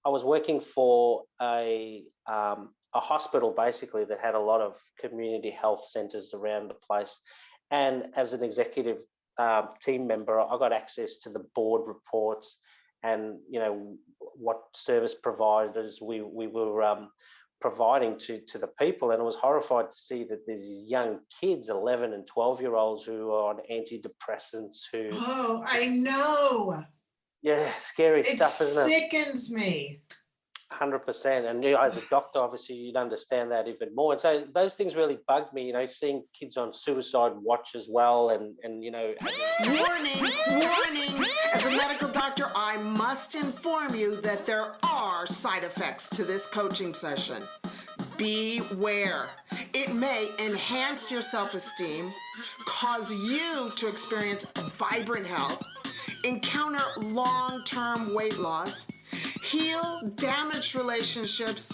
I was working for a hospital basically that had a lot of community health centres around the place. And as an executive team member, I got access to the board reports and, what service providers we were providing to the people. And I was horrified to see that there's these young kids, 11 and 12-year-olds, who are on antidepressants who... Oh, I know. Yeah, scary stuff, isn't it? It sickens me. 100%. And as a doctor, obviously, you'd understand that even more. And so those things really bugged me, seeing kids on suicide watch as well. And Warning, warning. As a medical doctor, I must inform you that there are side effects to this coaching session. Beware. It may enhance your self-esteem, cause you to experience vibrant health, encounter long-term weight loss, heal damaged relationships.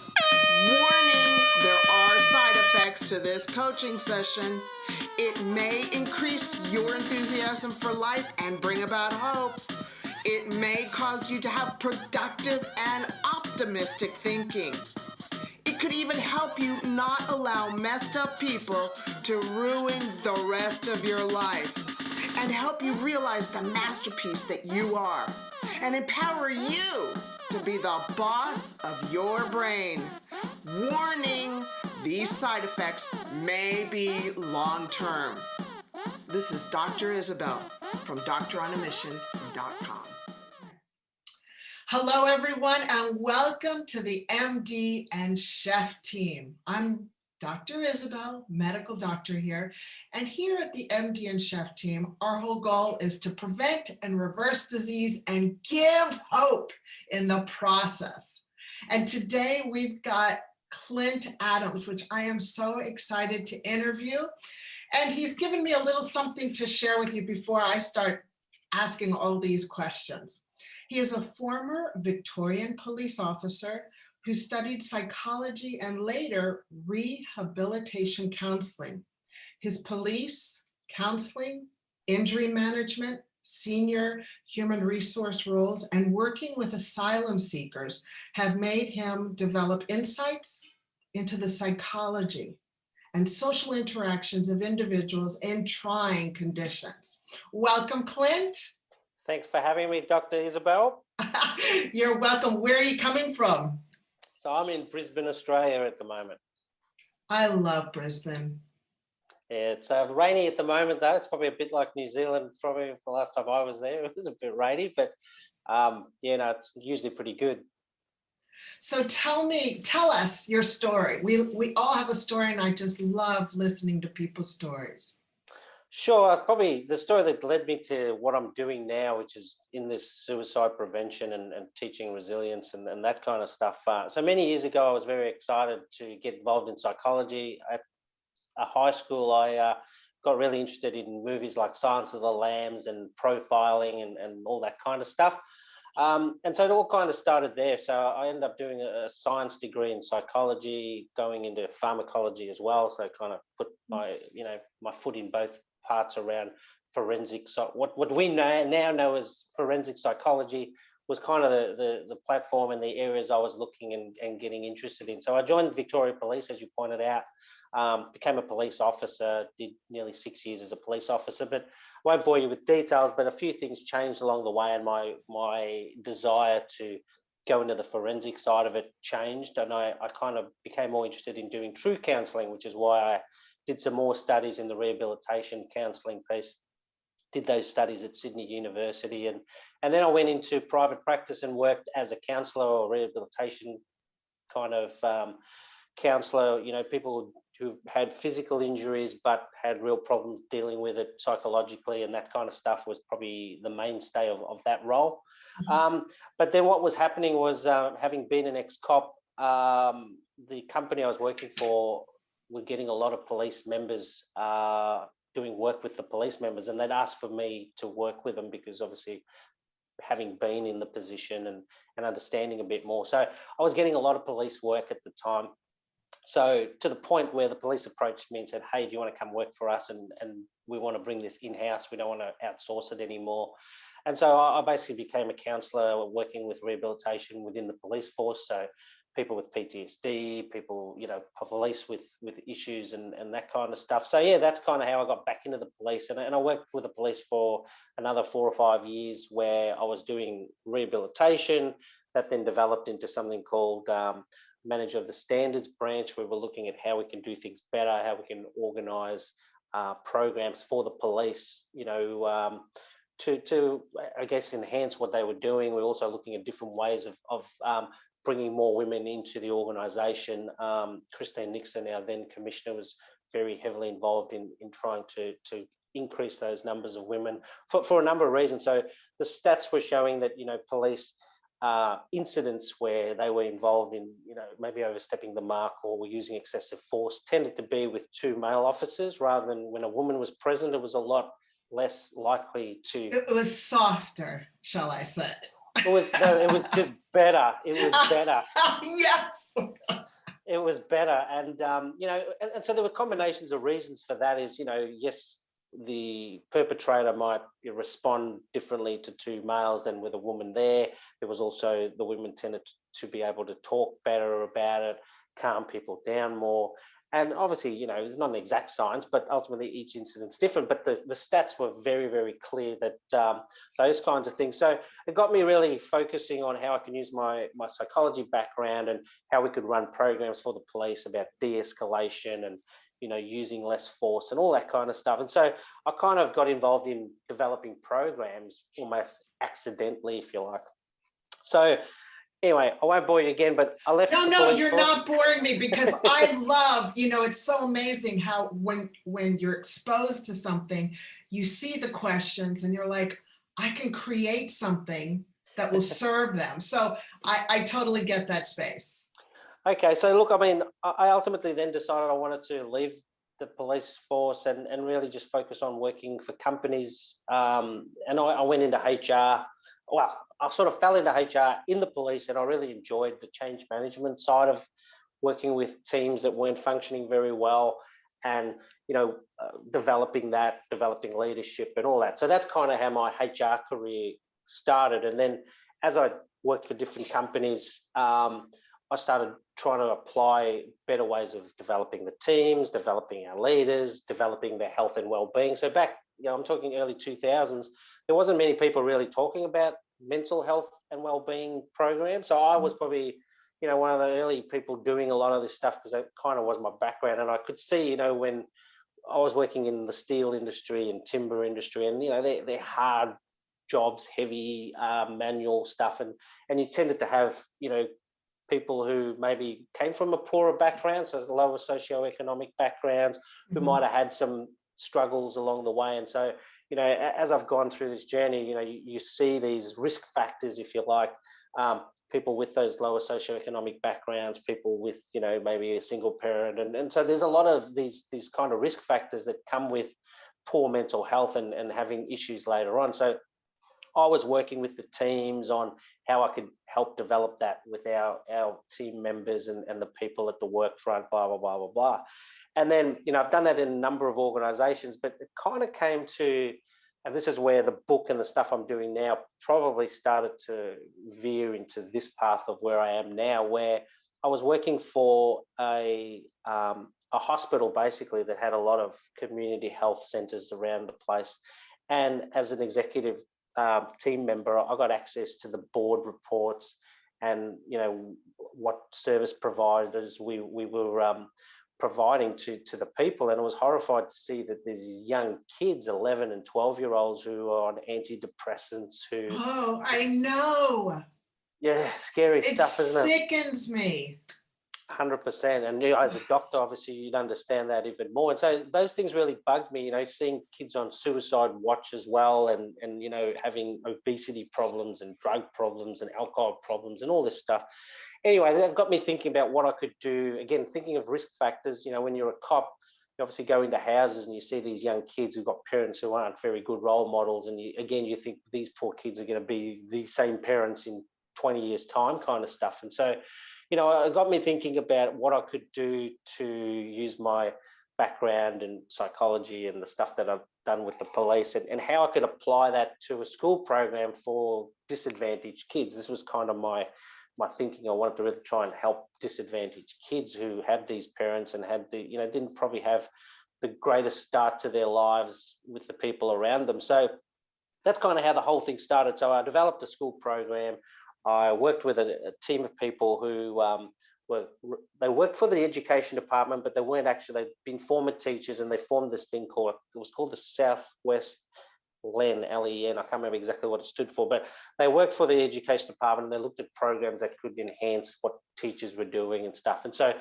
Warning, there are side effects to this coaching session. It may increase your enthusiasm for life and bring about hope. It may cause you to have productive and optimistic thinking. It could even help you not allow messed up people to ruin the rest of your life, and help you realize the masterpiece that you are, and empower you to be the boss of your brain. Warning, these side effects may be long-term. This is Dr. Isabel from Doctoronamission.com. Hello, everyone, and welcome to the MD and Chef team. I'm Dr. Isabel, medical doctor here, and here at the MD and Chef team, our whole goal is to prevent and reverse disease and give hope in the process. And today we've got Clint Adams, which I am so excited to interview. And he's given me a little something to share with you before I start asking all these questions. He is a former Victorian police officer who studied psychology and later rehabilitation counseling. His police, counseling, injury management, senior human resource roles, and working with asylum seekers have made him develop insights into the psychology and social interactions of individuals in trying conditions. Welcome, Clint. Thanks for having me, Dr. Isabel. You're welcome. Where are you coming from? So I'm in Brisbane, Australia at the moment. I love Brisbane. Yeah, it's rainy at the moment, though. It's probably a bit like New Zealand. Probably the last time I was there, it was a bit rainy, but it's usually pretty good. So tell us your story. We all have a story, and I just love listening to people's stories. Sure, probably the story that led me to what I'm doing now, which is in this suicide prevention and teaching resilience and that kind of stuff. So many years ago, I was very excited to get involved in psychology. At a high school, I got really interested in movies like Silence of the Lambs and profiling and all that kind of stuff. And so it all kind of started there. So I ended up doing a science degree in psychology, going into pharmacology as well. So kind of put my foot in both parts around forensic. So what we now know as forensic psychology was kind of the platform and the areas I was looking and getting interested in. So I joined Victoria Police, as you pointed out, became a police officer, did nearly 6 years as a police officer, but I won't bore you with details, but a few things changed along the way, and my desire to go into the forensic side of it changed, and I kind of became more interested in doing true counselling, which is why I did some more studies in the rehabilitation counselling piece, did those studies at Sydney University, and then I went into private practice and worked as a counsellor or rehabilitation kind of counsellor, people who had physical injuries but had real problems dealing with it psychologically, and that kind of stuff was probably the mainstay of that role. Mm-hmm. But then what was happening was, having been an ex-cop, the company I was working for were getting a lot of police members doing work with the police members, and they'd ask for me to work with them because obviously having been in the position and understanding a bit more. So I was getting a lot of police work at the time. So to the point where the police approached me and said, hey, do you want to come work for us? And we want to bring this in-house. We don't want to outsource it anymore. And so I basically became a counsellor working with rehabilitation within the police force. So people with PTSD, people, police with issues and that kind of stuff. So yeah, that's kind of how I got back into the police. And I worked with the police for another 4 or 5 years where I was doing rehabilitation that then developed into something called manager of the standards branch, where we're looking at how we can do things better, how we can organise programs for the police, to I guess enhance what they were doing. We're also looking at different ways of bringing more women into the organisation. Christine Nixon, our then commissioner, was very heavily involved in trying to increase those numbers of women for a number of reasons. So the stats were showing that police incidents where they were involved in maybe overstepping the mark or were using excessive force tended to be with 2 male officers, rather than when a woman was present. It was a lot less likely to. It was softer, shall I say? It was just better. It was better. Yes. It was better, and and so there were combinations of reasons for that. Is yes, the perpetrator might respond differently to 2 males than with a woman there. There was also the women tended to be able to talk better about it, calm people down more. And obviously, it's not an exact science, but ultimately each incident's different. But the stats were very, very clear that those kinds of things. So it got me really focusing on how I can use my psychology background and how we could run programs for the police about de-escalation and using less force and all that kind of stuff. And so I kind of got involved in developing programs almost accidentally, if you like. So anyway, I won't bore you again, but I left. No, you're not boring me, because I love, it's so amazing how when you're exposed to something, you see the questions and you're like, I can create something that will serve them. So I totally get that space. Okay, so look, I ultimately then decided I wanted to leave the police force and really just focus on working for companies. And I went into HR. Well, I sort of fell into HR in the police, and I really enjoyed the change management side of working with teams that weren't functioning very well, and developing leadership and all that. So that's kind of how my HR career started. And then as I worked for different companies, I started trying to apply better ways of developing the teams, developing our leaders, developing their health and well-being. So back, I'm talking early 2000s, there wasn't many people really talking about mental health and well-being programs. So I was probably, one of the early people doing a lot of this stuff, because that kind of was my background. And I could see, when I was working in the steel industry and timber industry, and, they're hard jobs, heavy manual stuff. And you tended to have, people who maybe came from a poorer background, so lower socioeconomic backgrounds, who might have had some struggles along the way. And so, as I've gone through this journey, you see these risk factors, if you like, people with those lower socioeconomic backgrounds, people with, maybe a single parent. And so there's a lot of these kind of risk factors that come with poor mental health and having issues later on. So I was working with the teams on how I could help develop that with our team members and the people at the work front, blah, blah, blah, blah, blah. And then, I've done that in a number of organizations, but it kind of came to, and this is where the book and the stuff I'm doing now probably started to veer into this path of where I am now, where I was working for a hospital basically that had a lot of community health centers around the place. And as an executive team member, I got access to the board reports and what service providers we were providing to the people. And I was horrified to see that there's these young kids, 11 and 12-year-olds, who are on antidepressants, who... Oh, I know. Yeah, scary stuff, isn't it? It sickens me. 100%. And as a doctor, obviously, you'd understand that even more. And so those things really bugged me, seeing kids on suicide watch as well, and having obesity problems and drug problems and alcohol problems and all this stuff. Anyway, that got me thinking about what I could do. Again, thinking of risk factors, when you're a cop, you obviously go into houses and you see these young kids who've got parents who aren't very good role models. And you think these poor kids are going to be these same parents in 20 years' time kind of stuff. And so, it got me thinking about what I could do to use my background in psychology and the stuff that I've done with the police, and how I could apply that to a school program for disadvantaged kids. This was kind of my thinking. I wanted to really try and help disadvantaged kids who had these parents and had the, didn't probably have the greatest start to their lives with the people around them. So that's kind of how the whole thing started. So I developed a school program. I worked with a team of people who they worked for the education department, but they weren't actually, they'd been former teachers, and they formed this thing called, it was called the Southwest LEN, L-E-N. I can't remember exactly what it stood for, but they worked for the education department, and they looked at programs that could enhance what teachers were doing and stuff. And so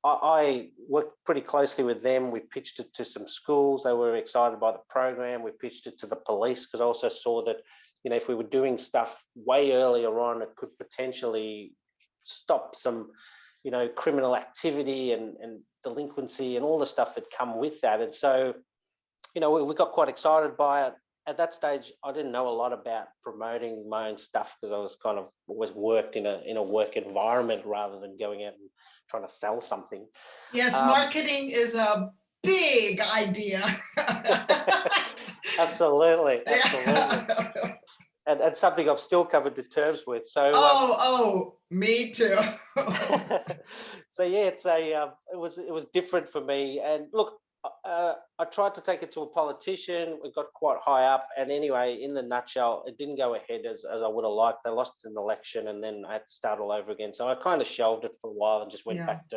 I worked pretty closely with them. We pitched it to some schools. They were excited by the program. We pitched it to the police, because I also saw that, if we were doing stuff way earlier on, it could potentially stop some, criminal activity and delinquency and all the stuff that come with that. And so, we got quite excited by it. At that stage, I didn't know a lot about promoting my own stuff, because I was kind of always worked in a work environment rather than going out and trying to sell something. Yes, marketing is a big idea. Absolutely. Yeah. And something I've still covered to terms with. So me too. So yeah, it was different for me. And look, I tried to take it to a politician. We got quite high up, and anyway, in the nutshell, it didn't go ahead as I would have liked. They lost an election, and then I had to start all over again. So I kind of shelved it for a while and just went back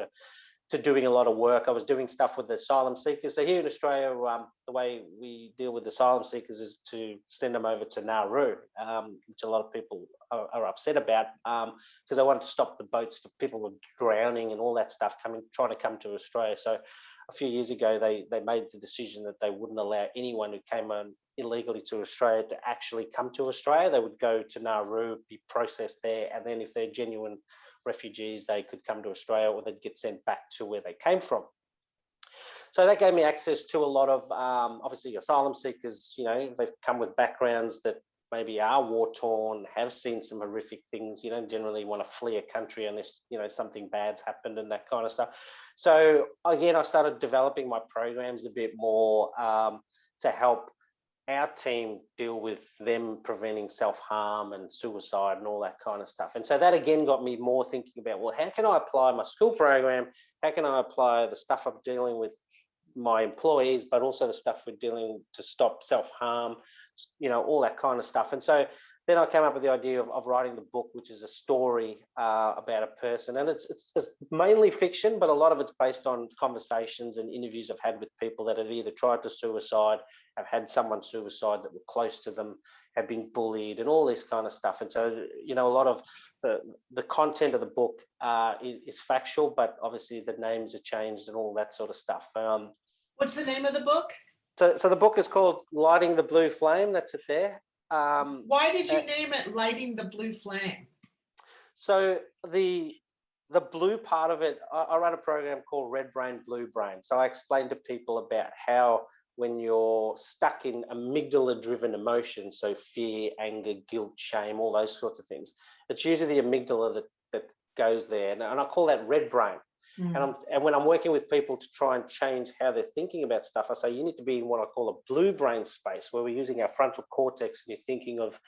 to doing a lot of work. I was doing stuff with the asylum seekers. So here in Australia, the way we deal with asylum seekers is to send them over to Nauru, which a lot of people are upset about, because they wanted to stop the boats for people who were drowning and all that stuff trying to come to Australia. So a few years ago, they made the decision that they wouldn't allow anyone who came on illegally to Australia to actually come to Australia. They would go to Nauru, be processed there, and then if they're genuine refugees, they could come to Australia, or they'd get sent back to where they came from. So that gave me access to a lot of, obviously, asylum seekers. They've come with backgrounds that maybe are war-torn, have seen some horrific things, generally want to flee a country unless, something bad's happened and that kind of stuff. So again, I started developing my programs a bit more to help our team deal with them preventing self-harm and suicide and all that kind of stuff. And so that again got me more thinking about, well, how can I apply my school program? How can I apply the stuff I'm dealing with my employees, but also the stuff we're dealing to stop self-harm, all that kind of stuff. And so then I came up with the idea of writing the book, which is a story about a person. And it's mainly fiction, but a lot of it's based on conversations and interviews I've had with people that have either tried to suicide, have had someone suicide that were close to them, have been bullied, and all this kind of stuff. And so, a lot of the content of the book is factual, but obviously the names are changed and all that sort of stuff. What's the name of the book? So the book is called Lighting the Blue Flame. That's it there. Why did you name it Lighting the Blue Flame? So the blue part of it, I run a program called Red Brain, Blue Brain. So I explain to people about how when you're stuck in amygdala-driven emotions, so fear, anger, guilt, shame, all those sorts of things, it's usually the amygdala that goes there. And I call that red brain. And when I'm working with people to try and change how they're thinking about stuff, I say you need to be in what I call a blue brain space, where we're using our frontal cortex and you're thinking of,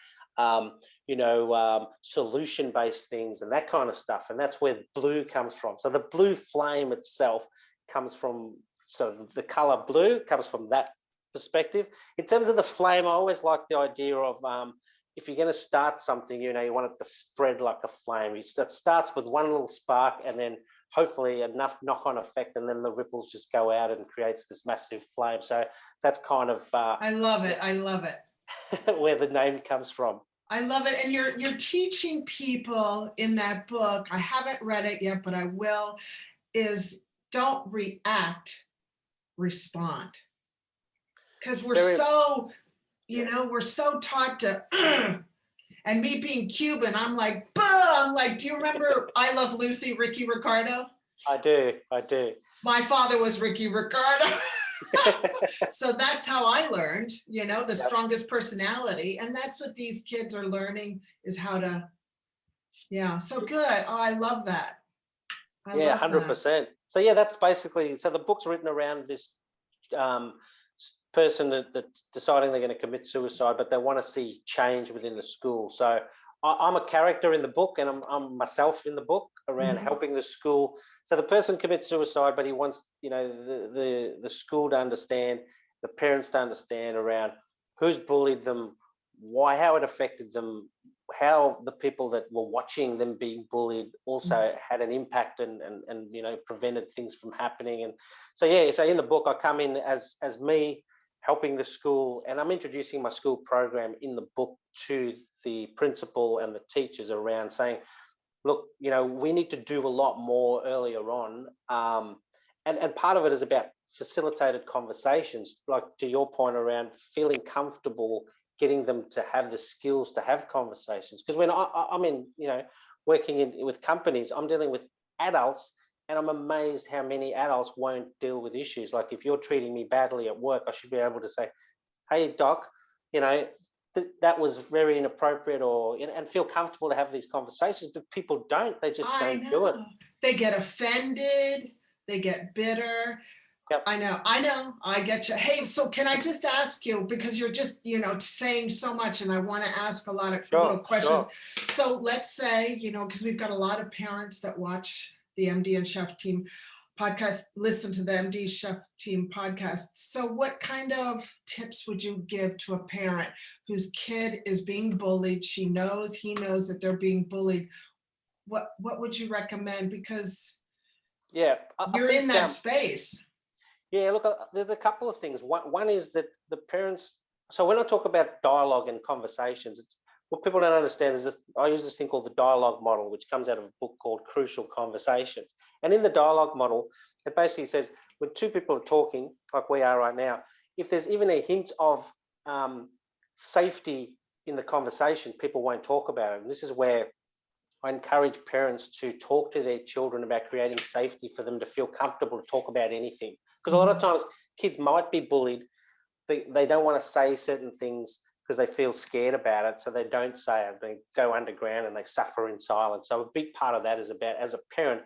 solution-based things and that kind of stuff. And that's where blue comes from. So the blue flame itself comes from, so the color blue comes from that perspective. In terms of the flame, I always like the idea of, if you're going to start something, you want it to spread like a flame. It starts with one little spark, and then hopefully enough knock-on effect, and then the ripples just go out and creates this massive flame. So that's kind of I love it where the name comes from. I love it. And you're teaching people in that book, I haven't read it yet, but I will, is don't react, respond. Because we're we're so taught to and me being Cuban, I'm like, do you remember I Love Lucy, Ricky Ricardo? I do. My father was Ricky Ricardo. So that's how I learned, the strongest personality. And that's what these kids are learning, is how to, so good. Oh, I love that. 100%. So yeah, that's basically, so the book's written around this person that's deciding they're going to commit suicide, but they want to see change within the school. So I'm a character in the book, and I'm myself in the book around helping the school. So the person commits suicide, but he wants, the school to understand, the parents to understand around who's bullied them, why, how it affected them, how the people that were watching them being bullied also had an impact and prevented things from happening. And so in the book I come in as me helping the school, and I'm introducing my school program in the book to the principal and the teachers around saying, look, we need to do a lot more earlier on. And part of it is about facilitated conversations, like to your point around feeling comfortable, getting them to have the skills to have conversations. Because when I'm in, working with companies, I'm dealing with adults, and I'm amazed how many adults won't deal with issues. Like if you're treating me badly at work, I should be able to say, hey, doc, that was very inappropriate, and feel comfortable to have these conversations. But people don't, they just don't do it. They get offended, they get bitter. Yep. I know, I get you. Hey, so can I just ask you, because you're just, saying so much, and I want to ask a lot of little questions. Sure. So let's say, because we've got a lot of parents that watch the MD and Chef Team podcast, listen to the MD Chef Team podcast. So what kind of tips would you give to a parent whose kid is being bullied? He knows that they're being bullied. What would you recommend? Because you're in that space. Yeah, look, there's a couple of things. One is that the parents, so when I talk about dialogue and conversations, it's what people don't understand is this, I use this thing called the dialogue model, which comes out of a book called Crucial Conversations. And in the dialogue model, it basically says when two people are talking, like we are right now, if there's even a hint of safety in the conversation, people won't talk about it. And this is where I encourage parents to talk to their children about creating safety for them to feel comfortable to talk about anything. Because a lot of times kids might be bullied. They don't want to say certain things because they feel scared about it. So they don't say it. They go underground and they suffer in silence. So a big part of that is about, as a parent,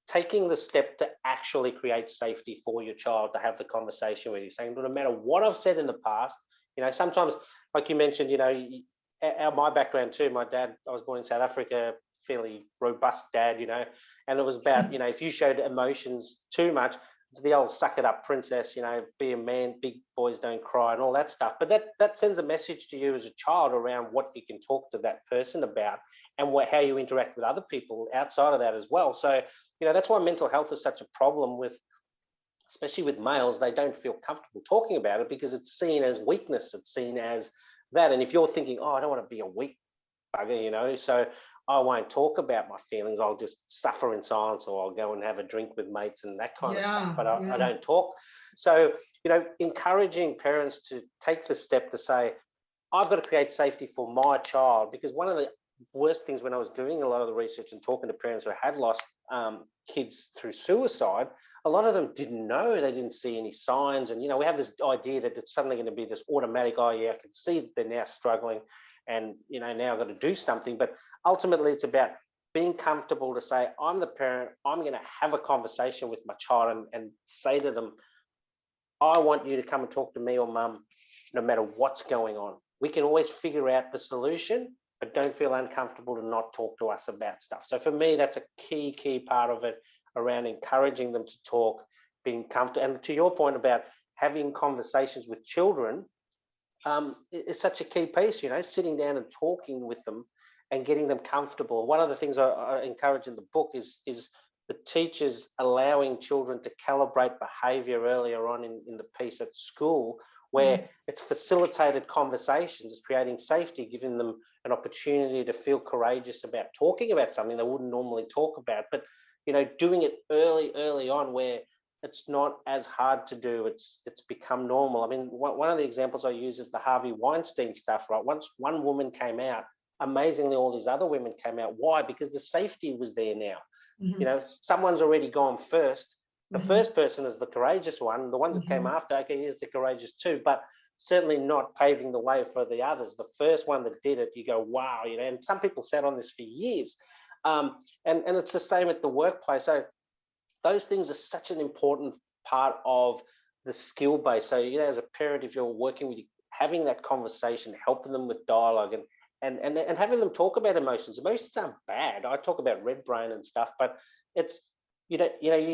taking the step to actually create safety for your child, to have the conversation with you, saying, no matter what I've said in the past, sometimes, like you mentioned, my background too, my dad, I was born in South Africa, fairly robust dad, and it was about, if you showed emotions too much, it's the old suck it up princess, be a man, big boys don't cry and all that stuff. But that sends a message to you as a child around what you can talk to that person about and how you interact with other people outside of that as well. So, that's why mental health is such a problem with, especially with males. They don't feel comfortable talking about it because it's seen as weakness. It's seen as that. And if you're thinking, I don't want to be a weak bugger, so I won't talk about my feelings, I'll just suffer in silence, or I'll go and have a drink with mates and that kind of stuff, but I don't talk. So, encouraging parents to take the step to say, I've got to create safety for my child, because one of the worst things when I was doing a lot of the research and talking to parents who had lost kids through suicide, a lot of them didn't know, they didn't see any signs. And, we have this idea that it's suddenly going to be this automatic, I can see that they're now struggling and, now I've got to do something. But ultimately it's about being comfortable to say, I'm the parent, I'm going to have a conversation with my child and say to them, I want you to come and talk to me or mum, no matter what's going on. We can always figure out the solution, but don't feel uncomfortable to not talk to us about stuff. So for me, that's a key part of it, around encouraging them to talk, being comfortable. And to your point about having conversations with children, it's such a key piece, sitting down and talking with them and getting them comfortable. One of the things I encourage in the book is the teachers allowing children to calibrate behavior earlier on in the piece at school, where it's facilitated conversations, creating safety, giving them an opportunity to feel courageous about talking about something they wouldn't normally talk about. But, doing it early on, where it's not as hard to do, it's become normal. I mean, one of the examples I use is the Harvey Weinstein stuff, right? Once one woman came out, amazingly all these other women came out. Why? Because the safety was there now. Someone's already gone first. The first person is the courageous one. The ones that came after, okay, here's the courageous too, but certainly not paving the way for the others. The first one that did it, you go, wow, and some people sat on this for years. And it's the same at the workplace. So those things are such an important part of the skill base. So, as a parent, if you're working with, having that conversation, helping them with dialogue, and having them talk about emotions. Emotions aren't bad. I talk about red brain and stuff, but it's, you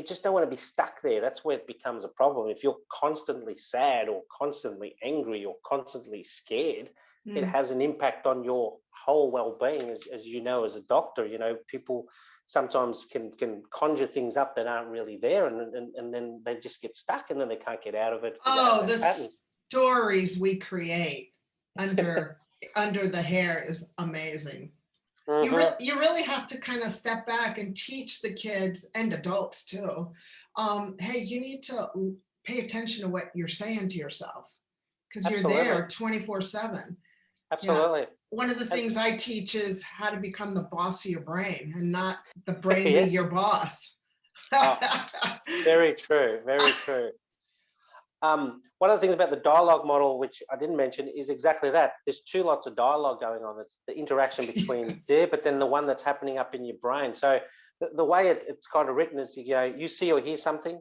just don't want to be stuck there. That's where it becomes a problem. If you're constantly sad or constantly angry or constantly scared, it has an impact on your whole well-being. As you know, as a doctor, people sometimes can conjure things up that aren't really there, and then they just get stuck, and then they can't get out of it. Oh, the stories we create under the hair is amazing. Mm-hmm. You really have to kind of step back and teach the kids and adults too. Hey, you need to pay attention to what you're saying to yourself, because you're there 24/7. Absolutely. Yeah. One of the things I teach is how to become the boss of your brain and not the brain Yes. be your boss. Very true. Very true. One of the things about the dialogue model, which I didn't mention, is exactly that. There's two lots of dialogue going on. It's the interaction between there, but then the one that's happening up in your brain. So the way it's kind of written is, you see or hear something,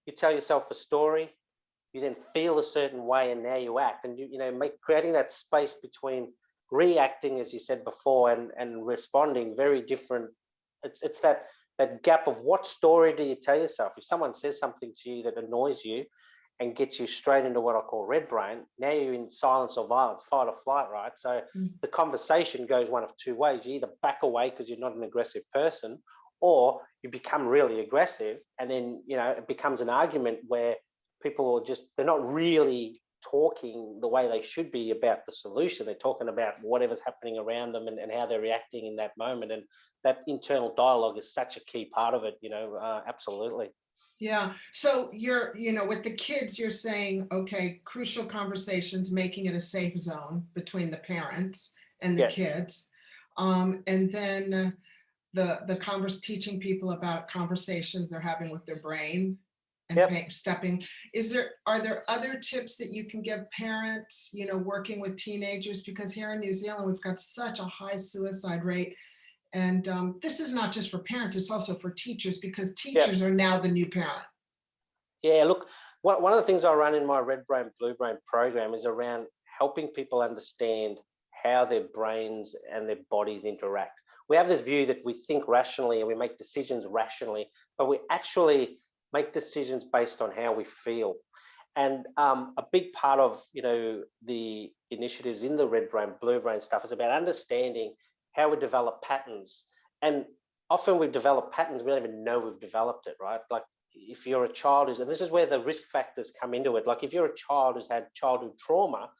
you tell yourself a story, you then feel a certain way, and now you act. And creating that space between reacting, as you said before, and responding, very different. It's that gap of what story do you tell yourself? If someone says something to you that annoys you and gets you straight into what I call red brain, now you're in silence or violence, fight or flight, right? So the conversation goes one of two ways. You either back away because you're not an aggressive person, or you become really aggressive, and then it becomes an argument where people are they're not really talking the way they should be about the solution. They're talking about whatever's happening around them and how they're reacting in that moment. And that internal dialogue is such a key part of it, absolutely. Yeah. So you're, with the kids, you're saying, okay, crucial conversations, making it a safe zone between the parents and the kids. And then the teaching people about conversations they're having with their brain and stepping. Are there other tips that you can give parents, working with teenagers? Because here in New Zealand, we've got such a high suicide rate. And this is not just for parents, it's also for teachers, because teachers are now the new parent. Yeah, look, one of the things I run in my Red Brain, Blue Brain program is around helping people understand how their brains and their bodies interact. We have this view that we think rationally and we make decisions rationally, but we actually make decisions based on how we feel. And a big part of, the initiatives in the Red Brain, Blue Brain stuff is about understanding how we develop patterns. And often we develop patterns, we don't even know we've developed it, right? Like if you're a child and this is where the risk factors come into it. Like if you're a child who's had childhood trauma,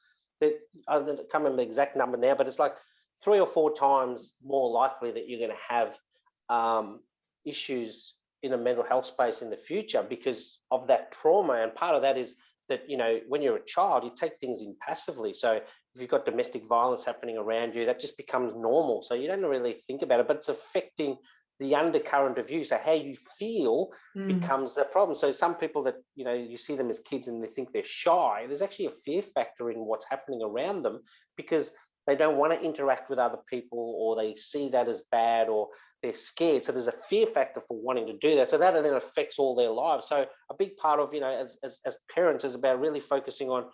that I can't remember the exact number now, but it's like 3 or 4 times more likely that you're going to have issues in a mental health space in the future because of that trauma. And part of that is that, when you're a child, you take things in passively. So if you've got domestic violence happening around you, that just becomes normal. So you don't really think about it, but it's affecting the undercurrent of you. So how you feel becomes a problem. So some people that, you see them as kids and they think they're shy, there's actually a fear factor in what's happening around them because they don't want to interact with other people, or they see that as bad, or they're scared. So there's a fear factor for wanting to do that. So that then affects all their lives. So a big part of, as parents is about really focusing on,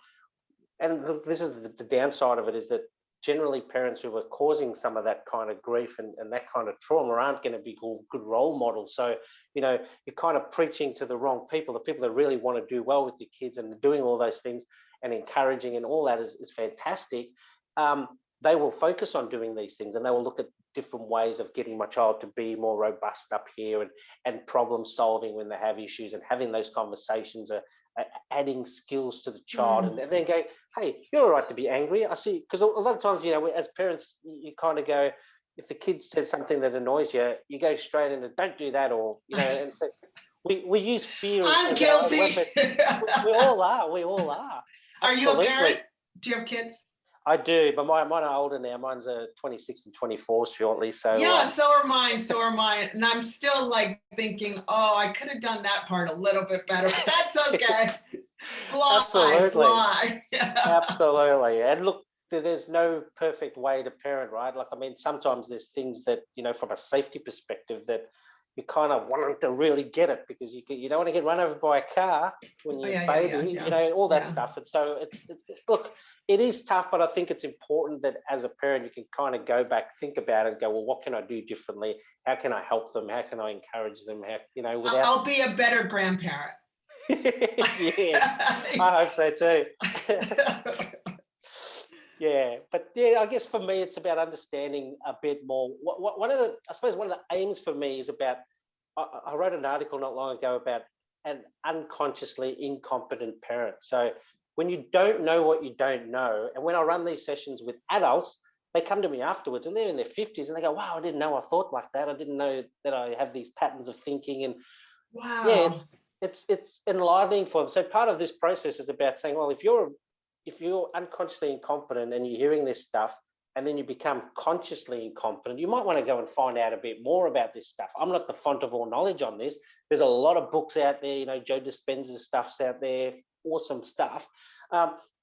and this is the downside of it, is that generally parents who are causing some of that kind of grief and that kind of trauma aren't going to be good role models. So, you're kind of preaching to the wrong people, the people that really want to do well with your kids and doing all those things and encouraging and all that is fantastic. They will focus on doing these things and they will look at different ways of getting my child to be more robust up here and problem solving when they have issues and having those conversations, adding skills to the child and then go, hey, you're all right to be angry. I see, because a lot of times, as parents, you kind of go, if the kid says something that annoys you, you go straight into don't do that, or, and so we use fear. I'm guilty. We all are. We all are. Are you a parent? Do you have kids? I do, but mine are older now. Mine's 26 and 24 shortly. So yeah, so are mine. And I'm still like thinking, oh, I could have done that part a little bit better, but that's okay. Fly. Absolutely. And look, there's no perfect way to parent, right? Like, I mean, sometimes there's things that, from a safety perspective that, you kind of want them to really get it, because you don't want to get run over by a car when you're a baby, you know, all that stuff. And so it's look, it is tough, but I think it's important that as a parent, you can kind of go back, think about it, and go, well, what can I do differently? How can I help them? How can I encourage them? How, you know, without... I'll be a better grandparent. Yeah, I hope so too. Yeah, but yeah, I guess for me, it's about understanding a bit more. One of the aims for me is about, I wrote an article not long ago about an unconsciously incompetent parent. So when you don't know what you don't know, and when I run these sessions with adults, they come to me afterwards and they're in their 50s and they go, wow, I didn't know I thought like that. I didn't know that I have these patterns of thinking. And wow, yeah, it's enlightening for them. So part of this process is about saying, well, if you're unconsciously incompetent and you're hearing this stuff and then you become consciously incompetent, you might want to go and find out a bit more about this stuff. I'm not the font of all knowledge on this. There's a lot of books out there, you know, Joe Dispenza's stuff's out there, awesome stuff.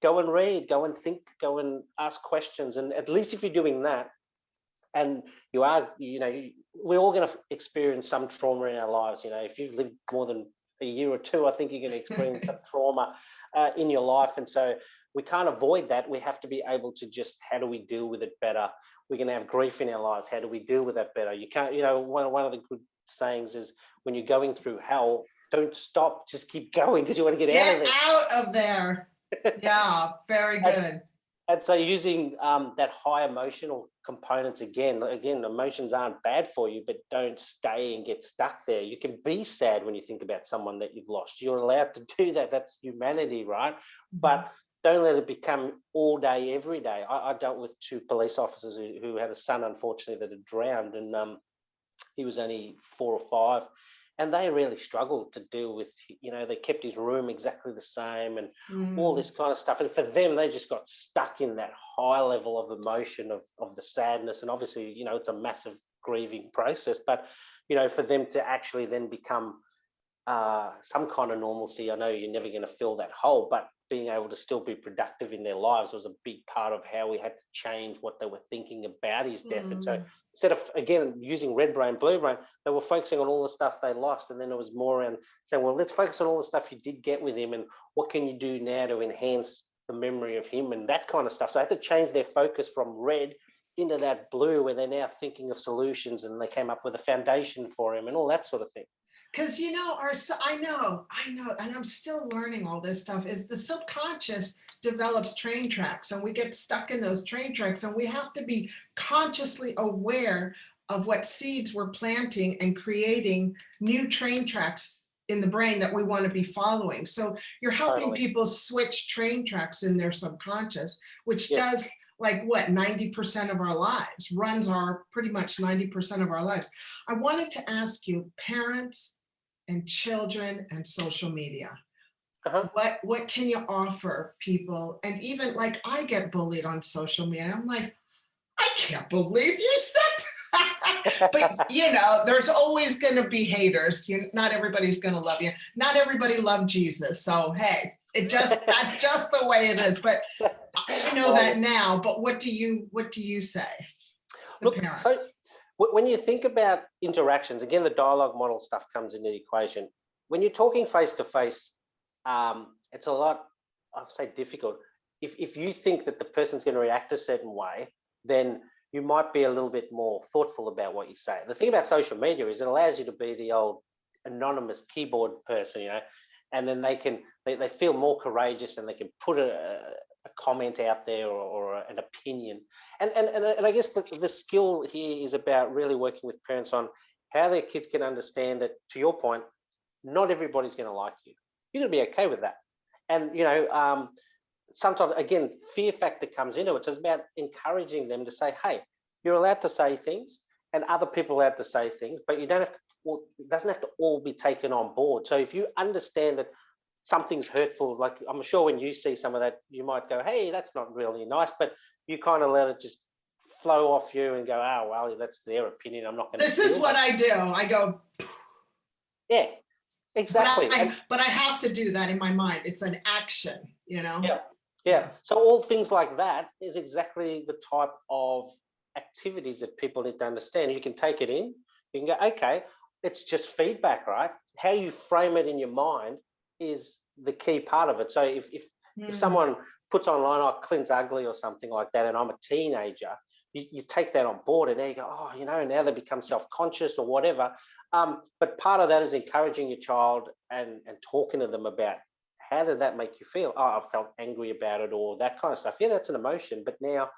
Go and read, go and think, go and ask questions. And at least if you're doing that, and you are, you know, we're all going to experience some trauma in our lives. You know, if you've lived more than a year or two, I think you're going to experience some trauma in your life. And so we can't avoid that. We have to be able to just, how do we deal with it better? We're going to have grief in our lives. How do we deal with that better? You can't, you know, one of the good sayings is, when you're going through hell, don't stop, just keep going, because you want to get out of there. Get out of there. Yeah, very good. And so using that high emotional components, again, emotions aren't bad for you, but don't stay and get stuck there. You can be sad when you think about someone that you've lost. You're allowed to do that. That's humanity, right? But don't let it become all day, every day. I dealt with 2 police officers who had a son, unfortunately, that had drowned, and he was only 4 or 5. And they really struggled to deal with, you know, they kept his room exactly the same and all this kind of stuff. And for them, they just got stuck in that high level of emotion of the sadness. And obviously, you know, it's a massive grieving process. But, you know, for them to actually then become some kind of normalcy, I know you're never going to fill that hole, but being able to still be productive in their lives was a big part of how we had to change what they were thinking about his death. And so instead of, again, using red brain, blue brain, they were focusing on all the stuff they lost. And then it was more around saying, well, let's focus on all the stuff you did get with him and what can you do now to enhance the memory of him and that kind of stuff. So I had to change their focus from red into that blue, where they're now thinking of solutions, and they came up with a foundation for him and all that sort of thing. Because, you know, I know, and I'm still learning all this stuff, is the subconscious develops train tracks, and we get stuck in those train tracks, and we have to be consciously aware of what seeds we're planting and creating new train tracks in the brain that we want to be following. So you're helping people switch train tracks in their subconscious, which does like what, 90% of our lives, runs our pretty much 90% of our lives. I wanted to ask you, parents and children and social media, what can you offer people? And even like, I get bullied on social media. I'm like, I can't believe you said but you know, there's always going to be haters. Not everybody's going to love you. Not everybody loved Jesus. So, hey, that's just the way it is. But I know that now, but what do you say to parents? So when you think about interactions, again, the dialogue model stuff comes into the equation. When you're talking face to face, it's a lot, I'd say, difficult. If you think that the person's going to react a certain way, then you might be a little bit more thoughtful about what you say. The thing about social media is it allows you to be the old anonymous keyboard person, you know, and then they feel more courageous and they can put a comment out there or an opinion. And I guess the skill here is about really working with parents on how their kids can understand that, to your point, not everybody's going to like you. You're going to be okay with that. And, you know, sometimes, again, fear factor comes into it. So it's about encouraging them to say, hey, you're allowed to say things and other people are allowed to say things, but you don't have to, well, it doesn't have to all be taken on board. So if you understand that something's hurtful, like I'm sure when you see some of that, you might go, hey, that's not really nice, but you kind of let it just flow off you and go, oh, well, that's their opinion. I'm not going to. This is what I do. I go. Yeah, exactly. But I have to do that in my mind. It's an action, you know? Yeah. So all things like that is exactly the type of activities that people need to understand. You can take it in, you can go, okay, it's just feedback, right? How you frame it in your mind is the key part of it. So if someone puts online, oh, Clint's ugly or something like that, and I'm a teenager, you take that on board, and there you go, oh, you know, now they become self-conscious or whatever. But part of that is encouraging your child and talking to them about, how did that make you feel? Oh, I felt angry about it, or that kind of stuff. Yeah, that's an emotion, but now,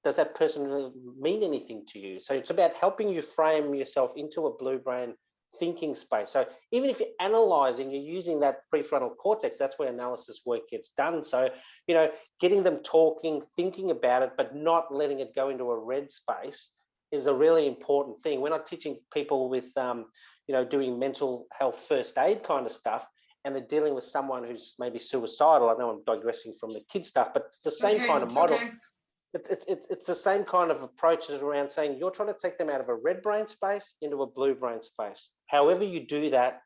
does that person really mean anything to you? So it's about helping you frame yourself into a blue brain thinking space. So even if you're analyzing, you're using that prefrontal cortex, that's where analysis work gets done. So, you know, getting them talking, thinking about it, but not letting it go into a red space is a really important thing. We're not teaching people with, you know, doing mental health first aid kind of stuff, and they're dealing with someone who's maybe suicidal. I know I'm digressing from the kid stuff, but it's the same kind of model. Okay. It's the same kind of approaches around saying you're trying to take them out of a red brain space into a blue brain space. However you do that,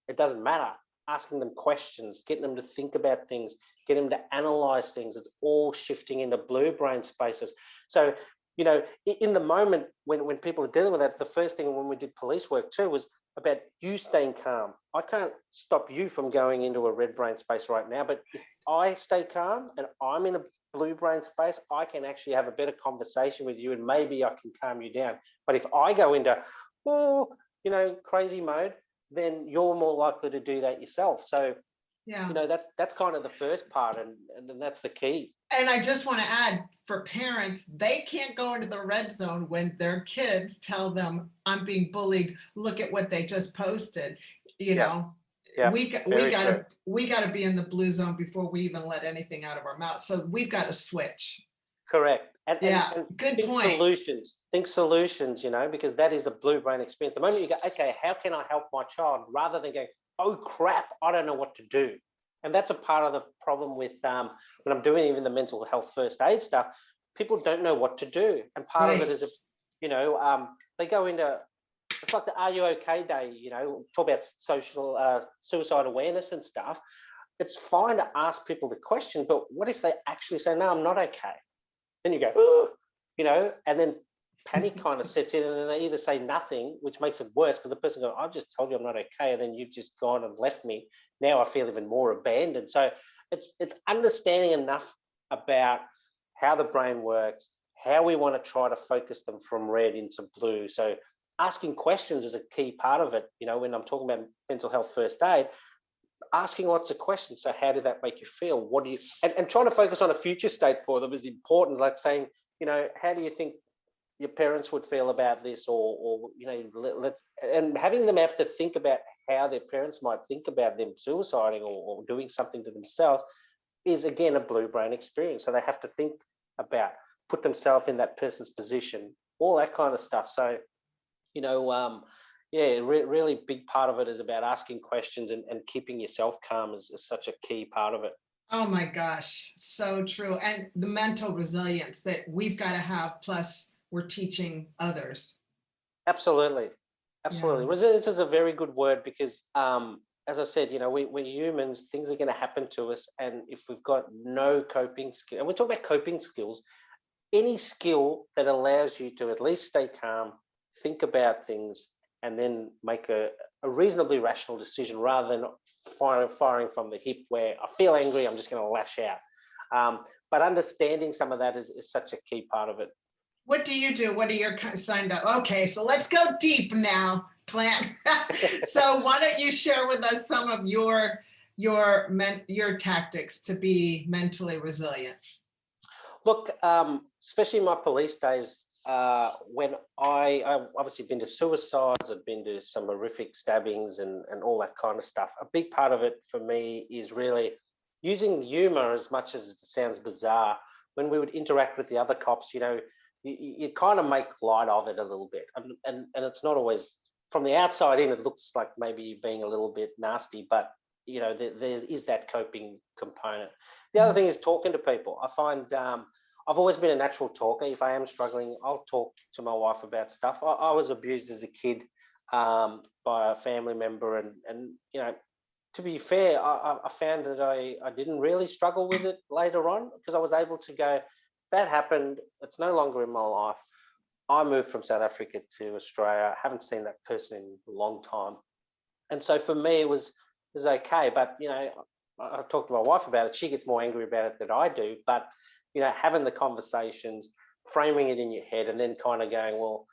it doesn't matter. Asking them questions, getting them to think about things, getting them to analyze things, it's all shifting into blue brain spaces. So, you know, in the moment when people are dealing with that, the first thing when we did police work too was about you staying calm. I can't stop you from going into a red brain space right now, but if I stay calm and I'm in a blue brain space, I can actually have a better conversation with you, and maybe I can calm you down. But if I go into, oh, you know, crazy mode, then you're more likely to do that yourself. So, Yeah. you know, that's kind of the first part, and that's the key. And I just want to add, for parents, they can't go into the red zone when their kids tell them, I'm being bullied, look at what they just posted. You know, we got to be in the blue zone before we even let anything out of our mouth. So we've got to switch. Correct. And good think point. Think solutions, you know, because that is a blue brain experience. The moment you go, okay, how can I help my child, rather than going, oh crap, I don't know what to do. And that's a part of the problem with when I'm doing even the mental health first aid stuff. People don't know what to do, and part of it is, you know, they go into, it's like the Are You Okay Day, you know, talk about social suicide awareness and stuff. It's fine to ask people the question, but what if they actually say, no, I'm not okay? Then you go, oh, you know, and then panic kind of sets in, and then they either say nothing, which makes it worse because the person goes, I've just told you I'm not okay, and then you've just gone and left me. Now I feel even more abandoned. So it's understanding enough about how the brain works, how we want to try to focus them from red into blue. So asking questions is a key part of it. You know, when I'm talking about mental health first aid, asking lots of questions. So how did that make you feel? What do you, and trying to focus on a future state for them is important. Like saying, you know, how do you think your parents would feel about this, or you know, and having them have to think about how their parents might think about them suiciding or doing something to themselves is, again, a blue brain experience. So they have to think about, put themselves in that person's position, all that kind of stuff. So, you know, yeah, really big part of it is about asking questions and keeping yourself calm is such a key part of it. Oh my gosh, so true. And the mental resilience that we've got to have, plus we're teaching others. Absolutely. Absolutely. Yeah. Resilience is a very good word because, as I said, you know, we're humans, things are going to happen to us. And if we've got no coping skill, and we talk about coping skills, any skill that allows you to at least stay calm, think about things, and then make a reasonably rational decision rather than firing from the hip where I feel angry, I'm just going to lash out. But understanding some of that is such a key part of it. What do you do? What are your signed up? Okay, so let's go deep now, Clint. So why don't you share with us some of your tactics to be mentally resilient? Look, especially in my police days, when I've obviously been to suicides, I've been to some horrific stabbings and all that kind of stuff. A big part of it for me is really using humor, as much as it sounds bizarre. When we would interact with the other cops, you know, you kind of make light of it a little bit. And it's not always, from the outside in, it looks like maybe you're being a little bit nasty, but, you know, there is that coping component. The other thing is talking to people. I find I've always been a natural talker. If I am struggling, I'll talk to my wife about stuff. I was abused as a kid by a family member, and you know, to be fair, I found that I didn't really struggle with it later on because I was able to go, that happened, it's no longer in my life. I moved from South Africa to Australia. I haven't seen that person in a long time. And so for me, it was okay. But, you know, I talked to my wife about it. She gets more angry about it than I do. But, you know, having the conversations, framing it in your head, and then kind of going, well,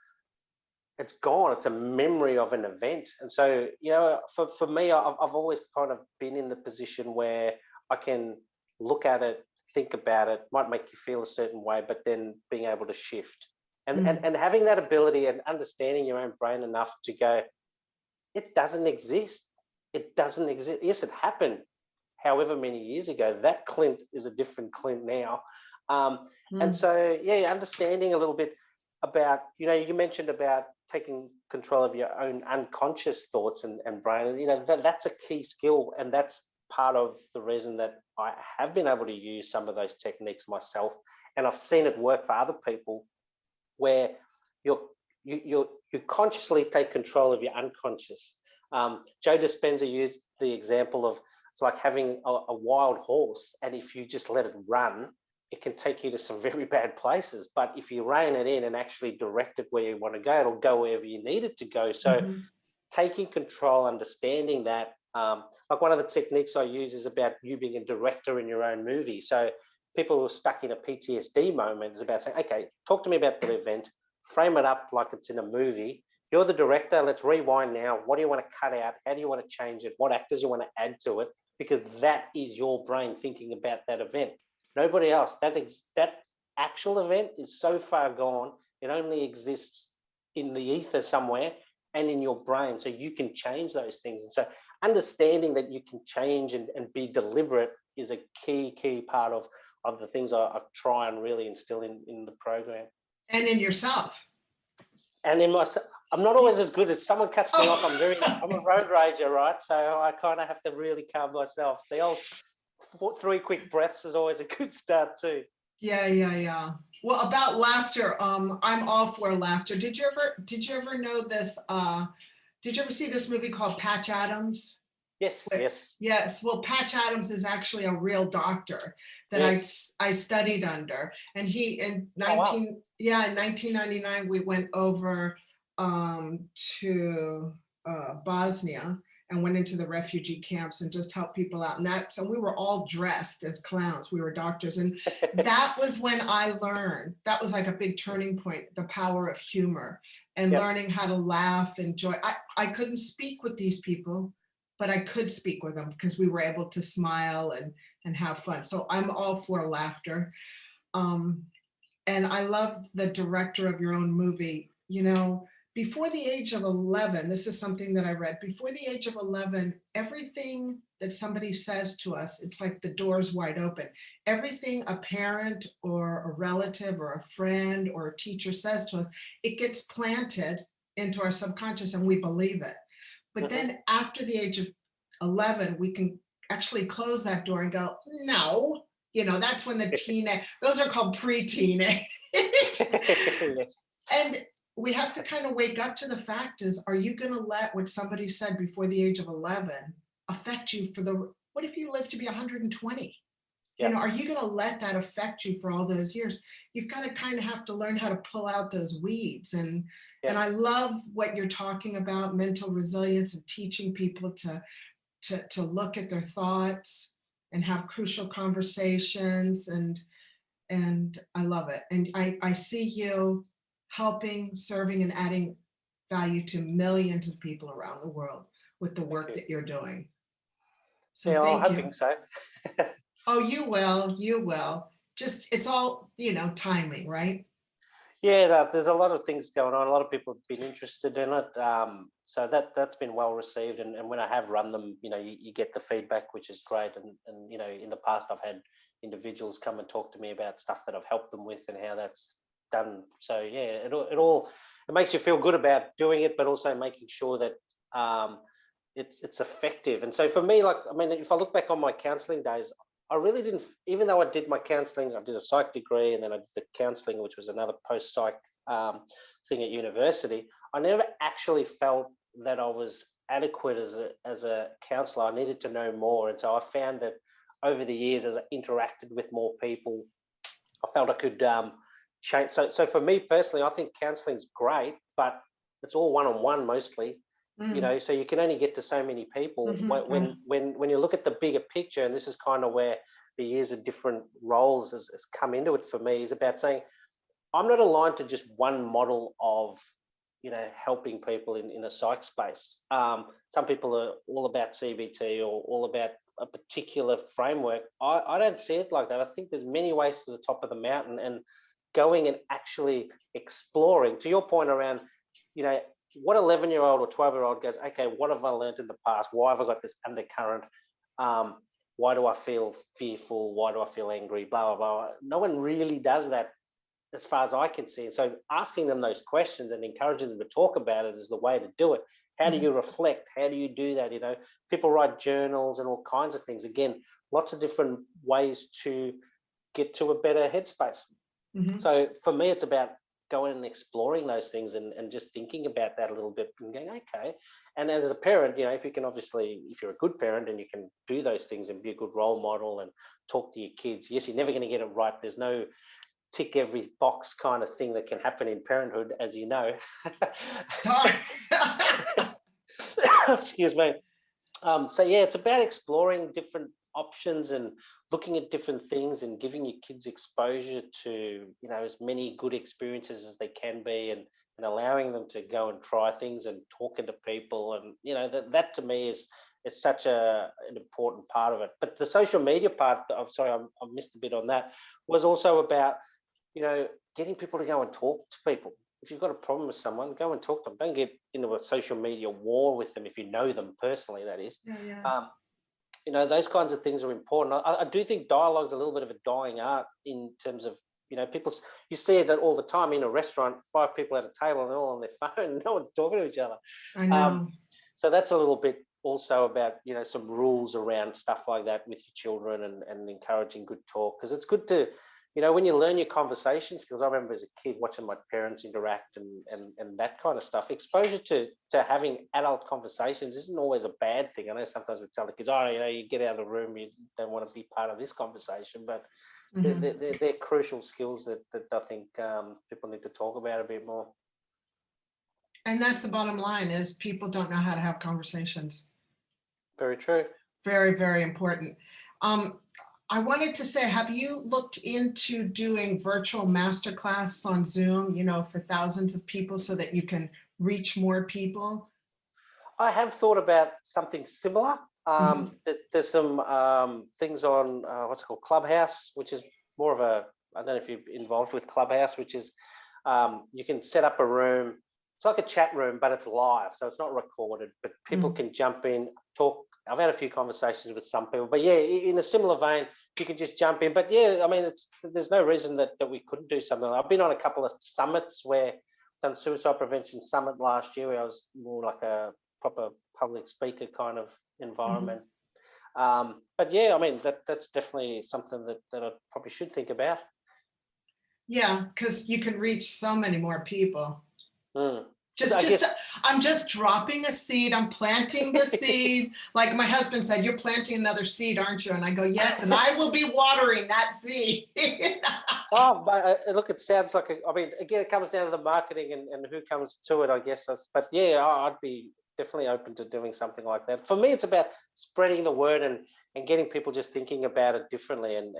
it's gone. It's a memory of an event. And so, you know, for me, I've always kind of been in the position where I can look at it, think about it, might make you feel a certain way, but then being able to shift. And having that ability and understanding your own brain enough to go, it doesn't exist. It doesn't exist. Yes, it happened however many years ago. That Clint is a different Clint now. And so, yeah, understanding a little bit about, you know, you mentioned about taking control of your own unconscious thoughts and brain. And, you know, that's a key skill. And that's part of the reason that I have been able to use some of those techniques myself. And I've seen it work for other people, where you consciously take control of your unconscious. Joe Dispenza used the example of, it's like having a wild horse, and if you just let it run, it can take you to some very bad places. But if you rein it in and actually direct it where you want to go, it'll go wherever you need it to go. So taking control, understanding that, like one of the techniques I use is about you being a director in your own movie. So people who are stuck in a PTSD moment is about saying, okay, talk to me about that event, frame it up like it's in a movie. You're the director. Let's rewind now. What do you want to cut out? How do you want to change it? What actors you want to add to it? Because that is your brain thinking about that event. Nobody else. That actual event is so far gone. It only exists in the ether somewhere and in your brain. So you can change those things. And so understanding that you can change and be deliberate is a key part of the things I try and really instill in the program. And in yourself. And in myself. I'm not always as good as someone cuts me off. I'm a road rager, right? So I kind of have to really calm myself. The old 3 quick breaths is always a good start too. Yeah. Well, about laughter, I'm all for laughter. Did you ever know this? Did you ever see this movie called Patch Adams? Yes. Yes. Well, Patch Adams is actually a real doctor that I studied under, and he in 1999 we went over to Bosnia and went into the refugee camps and just helped people out. And so we were all dressed as clowns. We were doctors. And that was when I learned, that was like a big turning point, the power of humor and learning how to laugh and joy. I couldn't speak with these people, but I could speak with them because we were able to smile and have fun. So I'm all for laughter. And I love the director of your own movie. You know, before the age of 11, this is something that I read, before the age of 11, everything that somebody says to us, it's like the door's wide open. Everything a parent or a relative or a friend or a teacher says to us, it gets planted into our subconscious and we believe it. But then after the age of 11, we can actually close that door and go, no, you know, that's when the those are called pre-teenage. And we have to kind of wake up to the fact is, are you going to let what somebody said before the age of 11 affect you what if you live to be 120? You know, are you going to let that affect you for all those years? You've got to kind of have to learn how to pull out those weeds. And I love what you're talking about, mental resilience and teaching people to look at their thoughts and have crucial conversations. And I love it. And I see you helping, serving, and adding value to millions of people around the world with the work that you're doing. So I'm thank you. hoping so. Oh, you will. Just, it's all, you know, timing, right? Yeah, there's a lot of things going on. A lot of people have been interested in it. So that's been well received. And when I have run them, you know, you get the feedback, which is great. And, you know, in the past, I've had individuals come and talk to me about stuff that I've helped them with and how that's done. So, yeah, it makes you feel good about doing it, but also making sure that it's effective. And so for me, like, I mean, if I look back on my counseling days, I really didn't, even though I did my counseling, I did a psych degree and then I did the counseling, which was another post-psych thing at university. I never actually felt that I was adequate as a counselor. I needed to know more. And so I found that over the years, as I interacted with more people, I felt I could change. So for me personally, I think counseling's great, but it's all one-on-one mostly. You know, so you can only get to so many people. When you look at the bigger picture, and this is kind of where the years of different roles has come into it for me, is about saying I'm not aligned to just one model of, you know, helping people in a psych space. Some people are all about CBT or all about a particular framework. I don't see it like that. I think there's many ways to the top of the mountain, and going and actually exploring, to your point around, you know, what 11-year-old or 12-year-old goes, okay, what have I learned in the past? Why have I got this undercurrent? Why do I feel fearful? Why do I feel angry? Blah, blah, blah. No one really does that as far as I can see. And so asking them those questions and encouraging them to talk about it is the way to do it. How do you reflect? How do you do that? You know, people write journals and all kinds of things. Again, lots of different ways to get to a better headspace. So for me, it's about going and exploring those things and just thinking about that a little bit and going, okay. And as a parent, you know, if you can obviously, if you're a good parent and you can do those things and be a good role model and talk to your kids, yes, you're never going to get it right. There's no tick every box kind of thing that can happen in parenthood, as you know. Excuse me. So yeah, it's about exploring different options and looking at different things and giving your kids exposure to, you know, as many good experiences as they can be, and allowing them to go and try things and talking to people. And, you know, that to me is such an important part of it. But the social media part, I'm sorry, I missed a bit on that, was also about, you know, getting people to go and talk to people. If you've got a problem with someone, go and talk to them. Don't get into a social media war with them if you know them personally, that is. You know, those kinds of things are important. I do think dialogue is a little bit of a dying art in terms of, you know, people, you see it all the time in a restaurant, 5 people at a table and they're all on their phone, no one's talking to each other. I know. So that's a little bit also about, you know, some rules around stuff like that with your children and encouraging good talk, because it's good to, you know, when you learn your conversation skills. I remember as a kid watching my parents interact and that kind of stuff. Exposure to having adult conversations isn't always a bad thing. I know sometimes we tell the kids, oh, you know, you get out of the room, you don't want to be part of this conversation, but they're crucial skills that I think people need to talk about a bit more. And that's the bottom line, is people don't know how to have conversations. Very true. Very, very important. I wanted to say, have you looked into doing virtual masterclass on Zoom, you know, for thousands of people so that you can reach more people? I have thought about something similar. There's some things on what's it called, Clubhouse, which is more of a, I don't know if you're involved with Clubhouse, which is you can set up a room. It's like a chat room, but it's live, so it's not recorded, but people can jump in, talk. I've had a few conversations with some people, but yeah, in a similar vein, you can just jump in. But yeah, I mean, there's no reason that we couldn't do something. I've been on a couple of summits where I've done suicide prevention summit last year, where I was more like a proper public speaker kind of environment. But yeah, I mean, that's definitely something that I probably should think about. Yeah, because you can reach so many more people. I'm just dropping a seed. I'm planting the seed. Like my husband said, you're planting another seed, aren't you? And I go, yes, and I will be watering that seed. Oh, but look, it sounds like, I mean, again, it comes down to the marketing and who comes to it, I guess. But yeah, I'd be definitely open to doing something like that. For me, it's about spreading the word and getting people just thinking about it differently and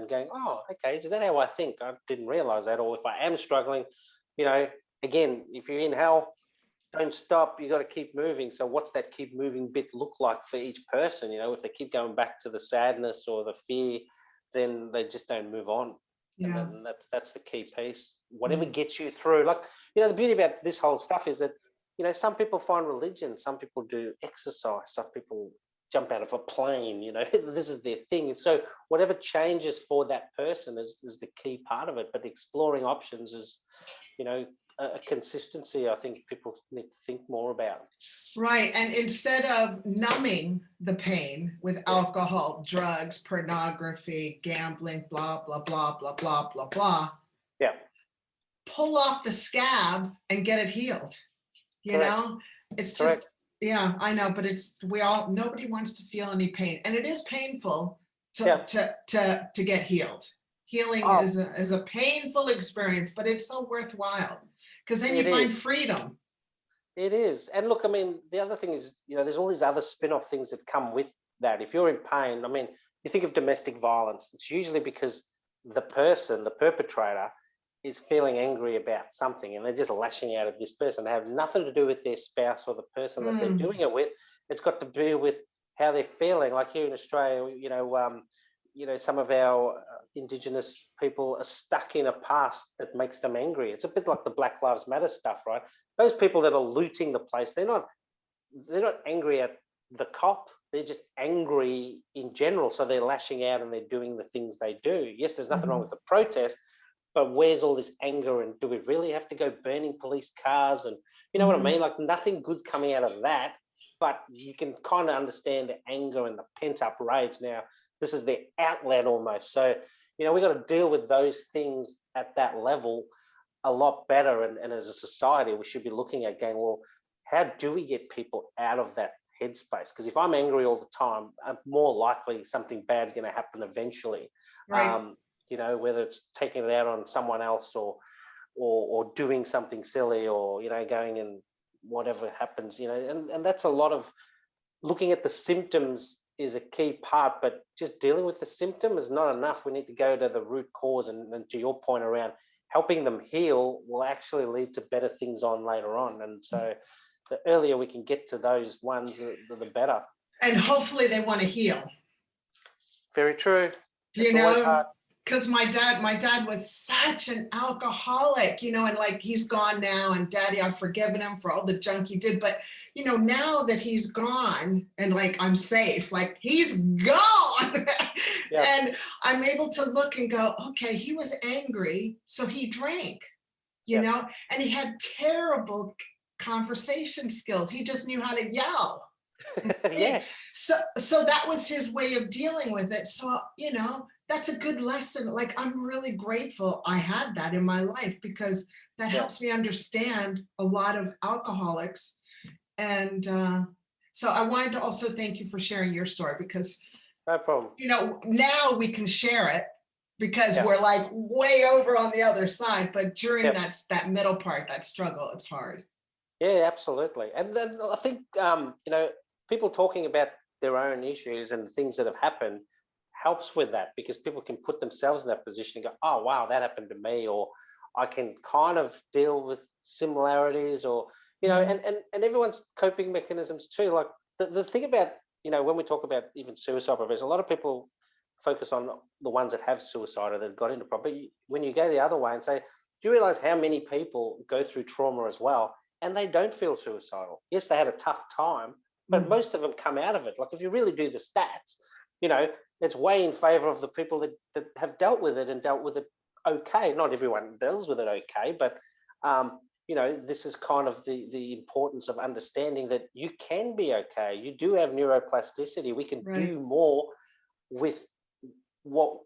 going, oh, okay, is that how I think? I didn't realize that. Or if I am struggling, you know, again, if you're in hell, don't stop. You got to keep moving. So what's that keep moving bit look like for each person? You know, if they keep going back to the sadness or the fear, then they just don't move on. Yeah. And that's the key piece. Whatever gets you through. Like, you know, the beauty about this whole stuff is that, you know, some people find religion, some people do exercise, some people jump out of a plane, you know, this is their thing. So whatever changes for that person is the key part of it. But exploring options is, you know, a consistency I think people need to think more about. Right. And instead of numbing the pain with alcohol, drugs, pornography, gambling, blah, blah, blah, blah, blah, blah, blah. Yeah. Pull off the scab and get it healed. You know, it's just, yeah, I know, but nobody wants to feel any pain. And it is painful to get healed. Healing Oh, is a painful experience, but it's so worthwhile because then you it find is. freedom. It is. And look, I mean, the other thing is, there's all these other spin-off things that come with that. If you're in pain, I mean, you think of domestic violence, it's usually because the person, the perpetrator, is feeling angry about something and they're just lashing out at this person. They have nothing to do with their spouse or the person that they're doing it with. It's got to do with how they're feeling. Like here in Australia, some of our Indigenous people are stuck in a past that makes them angry. It's a bit like the Black Lives Matter stuff, right? Those people that are looting the place, they're not angry at the cop. They're just angry in general. So they're lashing out and they're doing the things they do. Yes, there's nothing wrong with the protest, but where's all this anger? And do we really have to go burning police cars? And you know what I mean? Like nothing good's coming out of that, but you can kind of understand the anger and the pent up rage. Now, this is their outlet almost. So, we got to deal with those things at that level a lot better. And as a society, we should be looking at going, well, how do we get people out of that headspace? Because if I'm angry all the time, I'm more likely something bad's going to happen eventually. Right. Whether it's taking it out on someone else or doing something silly or, going and whatever happens, and that's a lot of looking at the symptoms is a key part, but just dealing with the symptom is not enough. We need to go to the root cause, and to your point around helping them heal will actually lead to better things on later on. And so the earlier we can get to those ones, the better. And hopefully they want to heal. Very true. It's always hard. Because my dad was such an alcoholic, and like he's gone now, and Daddy, I've forgiven him for all the junk he did. But, now that he's gone and like I'm safe, like he's gone. Yeah. And I'm able to look and go, okay, he was angry, so he drank, and he had terrible conversation skills. He just knew how to yell. Yeah. So that was his way of dealing with it. So, that's a good lesson. Like, I'm really grateful I had that in my life because that helps me understand a lot of alcoholics. And so I wanted to also thank you for sharing your story because, no problem. Now we can share it because we're like way over on the other side. But during that middle part, that struggle, it's hard. Yeah, absolutely. And then I think, people talking about their own issues and things that have happened helps with that because people can put themselves in that position and go, oh, wow, that happened to me, or I can kind of deal with similarities or, and everyone's coping mechanisms too. Like the thing about, when we talk about even suicide prevention, a lot of people focus on the ones that have suicide or that got into problem. But when you go the other way and say, do you realize how many people go through trauma as well and they don't feel suicidal? Yes, they had a tough time, but most of them come out of it. Like if you really do the stats, it's way in favor of the people that have dealt with it and dealt with it okay. Not everyone deals with it okay, but this is kind of the importance of understanding that you can be okay. You do have neuroplasticity. We can do more with what,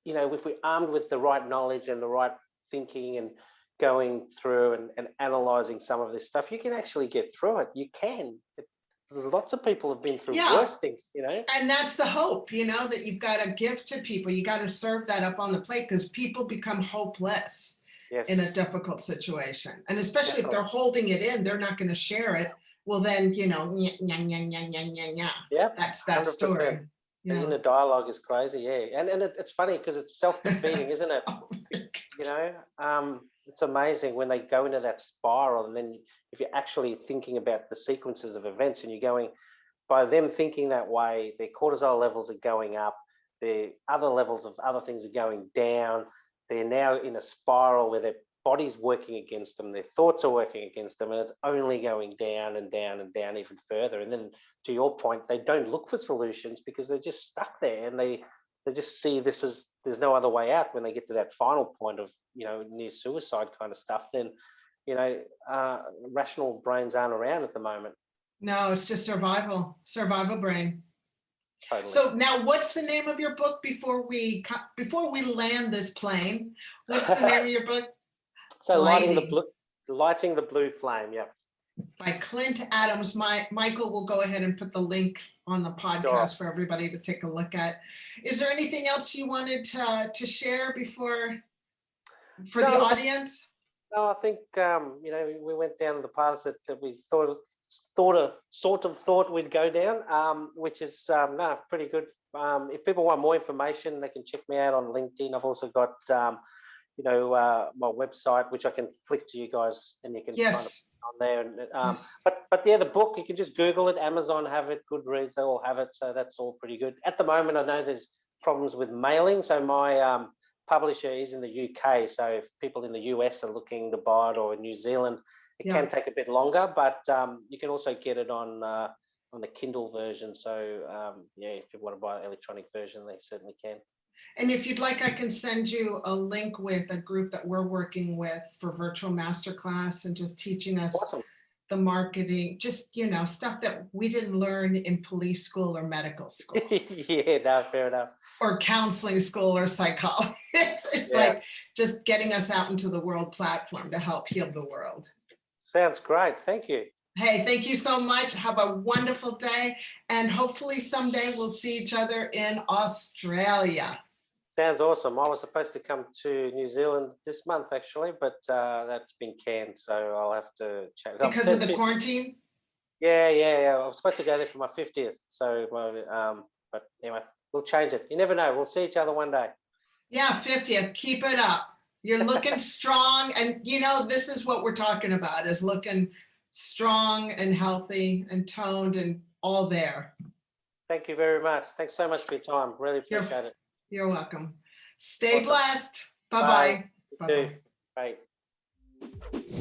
if we're armed with the right knowledge and the right thinking and going through and analyzing some of this stuff, you can actually get through it. You can. Lots of people have been through worse things, And that's the hope, that you've got to give to people. You got to serve that up on the plate because people become hopeless in a difficult situation. And especially if they're holding it in, they're not going to share it. Well, then, that's that 100%. Story. Yeah. And the dialogue is crazy, And it's funny because it's self-defeating, isn't it? It's amazing when they go into that spiral, and then if you're actually thinking about the sequences of events and you're going, by them thinking that way, their cortisol levels are going up, their other levels of other things are going down, they're now in a spiral where their body's working against them, their thoughts are working against them, and it's only going down and down and down even further. And then to your point, they don't look for solutions because they're just stuck there, and they just see there's no other way out. When they get to that final point of, near suicide kind of stuff, then, rational brains aren't around at the moment. No, it's just survival brain. Totally. So now what's the name of your book before we land this plane? What's the name of your book? So lighting the blue flame. Yep. by Clint Adams. Michael will go ahead and put the link on the podcast for everybody to take a look at. Is there anything else you wanted to share for the audience? No, I think we went down the paths that we sort of thought we'd go down, which is pretty good. If people want more information, they can check me out on LinkedIn. I've also got my website, which I can flick to you guys, and you can find it on there. And, but yeah, the book, you can just Google it. Amazon have it, Goodreads, they all have it. So that's all pretty good. At the moment, I know there's problems with mailing. So my publisher is in the UK. So if people in the US are looking to buy it, or in New Zealand, it can take a bit longer, but you can also get it on the Kindle version. So if people want to buy an electronic version, they certainly can. And if you'd like, I can send you a link with a group that we're working with for virtual masterclass and just teaching us the marketing, just, stuff that we didn't learn in police school or medical school. Yeah, no, fair enough. Or counseling school or psychology. It's like just getting us out into the world platform to help heal the world. Sounds great. Thank you. Hey, thank you so much. Have a wonderful day. And hopefully someday we'll see each other in Australia. Sounds awesome. I was supposed to come to New Zealand this month, actually, but that's been canned. So I'll have to check. Because of the quarantine? Yeah. I was supposed to go there for my 50th. So, but anyway, we'll change it. You never know. We'll see each other one day. Yeah, 50th. Keep it up. You're looking strong. And, this is what we're talking about, is looking strong and healthy and toned and all there. Thank you very much. Thanks so much for your time. Really appreciate it. You're welcome. Stay blessed. Bye-bye. Bye. You too. Bye.